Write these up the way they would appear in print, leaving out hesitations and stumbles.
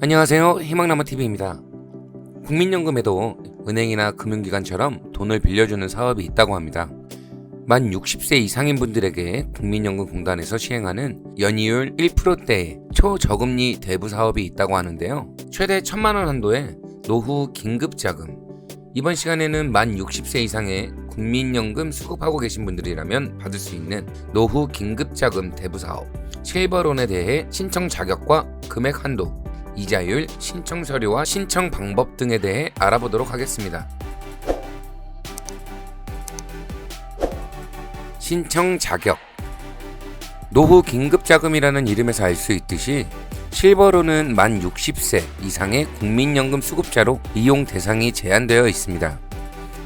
안녕하세요. 희망나무TV입니다. 국민연금에도 은행이나 금융기관처럼 돈을 빌려주는 사업이 있다고 합니다. 만 60세 이상인 분들에게 국민연금공단에서 시행하는 연이율 1%대의 초저금리 대부 사업이 있다고 하는데요. 최대 1,000만원 한도의 노후 긴급자금. 이번 시간에는 만 60세 이상의 국민연금 수급하고 계신 분들이라면 받을 수 있는 노후 긴급자금 대부 사업 실버론에 대해 신청 자격과 금액 한도, 이자율, 신청 서류와 신청 방법 등에 대해 알아보도록 하겠습니다. 신청 자격. 노후 긴급자금이라는 이름에서 알 수 있듯이 실버론은 만 60세 이상의 국민연금 수급자로 이용 대상이 제한되어 있습니다.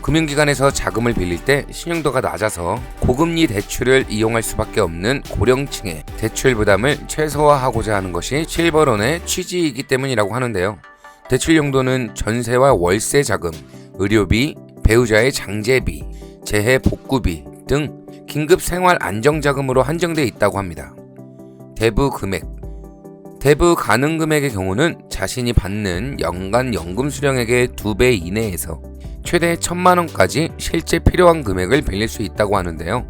금융기관에서 자금을 빌릴 때 신용도가 낮아서 고금리 대출을 이용할 수밖에 없는 고령층의 대출 부담을 최소화하고자 하는 것이 실버론의 취지이기 때문이라고 하는데요. 대출 용도는 전세와 월세 자금, 의료비, 배우자의 장제비, 재해 복구비 등 긴급 생활 안정자금으로 한정되어 있다고 합니다. 대부 금액. 대부 가능 금액의 경우는 자신이 받는 연간 연금 수령액의 2배 이내에서 최대 1,000만원까지 실제 필요한 금액을 빌릴 수 있다고 하는데요.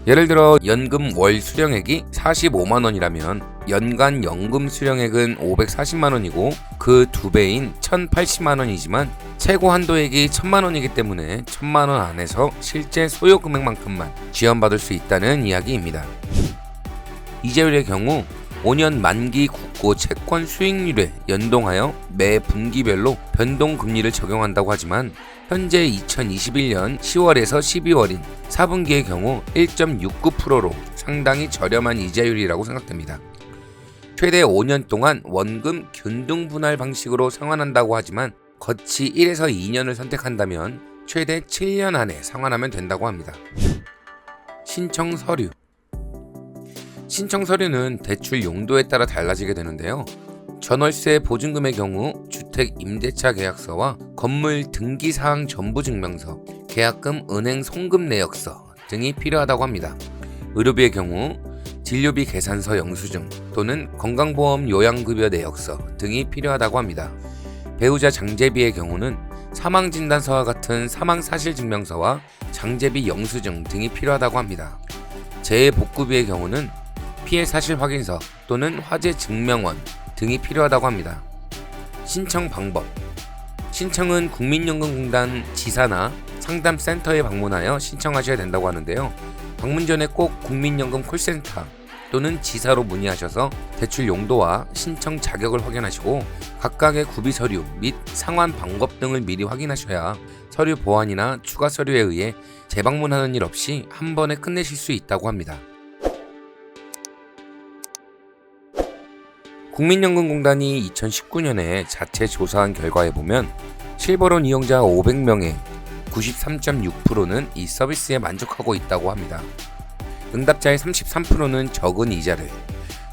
예를 들어 연금 월 수령액이 45만원이라면 연간 연금 수령액은 540만원이고 그 2배인 1,080만원이지만 최고 한도액이 1,000만원이기 때문에 1,000만원 안에서 실제 소요 금액만큼만 지원받을 수 있다는 이야기입니다. 이자율의 경우 5년 만기 국고 채권 수익률에 연동하여 매 분기별로 변동금리를 적용한다고 하지만 현재 2021년 10월에서 12월인 4분기의 경우 1.69%로 상당히 저렴한 이자율이라고 생각됩니다. 최대 5년 동안 원금 균등 분할 방식으로 상환한다고 하지만 거치 1에서 2년을 선택한다면 최대 7년 안에 상환하면 된다고 합니다. 신청 서류. 신청 서류는 대출 용도에 따라 달라지게 되는데요. 전월세 보증금의 경우 주택 임대차 계약서와 건물 등기사항 전부 증명서, 계약금 은행 송금 내역서 등이 필요하다고 합니다. 의료비의 경우 진료비 계산서 영수증 또는 건강보험 요양급여 내역서 등이 필요하다고 합니다. 배우자 장제비의 경우는 사망진단서와 같은 사망사실증명서와 장제비 영수증 등이 필요하다고 합니다. 재해복구비의 경우는 피해 사실 확인서 또는 화재 증명원 등이 필요하다고 합니다. 신청 방법. 신청은 국민연금공단 지사나 상담센터에 방문하여 신청하셔야 된다고 하는데요. 방문 전에 꼭 국민연금 콜센터 또는 지사로 문의하셔서 대출 용도와 신청 자격을 확인하시고 각각의 구비 서류 및 상환 방법 등을 미리 확인하셔야 서류 보완이나 추가 서류에 의해 재방문하는 일 없이 한 번에 끝내실 수 있다고 합니다. 국민연금공단이 2019년에 자체 조사한 결과에 보면 실버론 이용자 500명의 93.6%는 이 서비스에 만족하고 있다고 합니다. 응답자의 33%는 적은 이자를,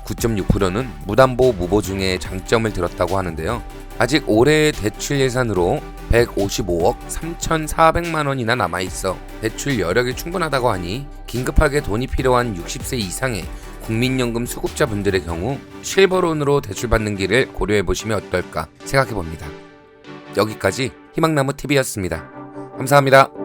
9.6%는 무담보 무보 중에 장점을 들었다고 하는데요. 아직 올해의 대출 예산으로 155억 3,400만원이나 남아있어 대출 여력이 충분하다고 하니 긴급하게 돈이 필요한 60세 이상의 국민연금 수급자분들의 경우 실버론으로 대출받는 길을 고려해보시면 어떨까 생각해봅니다. 여기까지 희망나무TV였습니다. 감사합니다.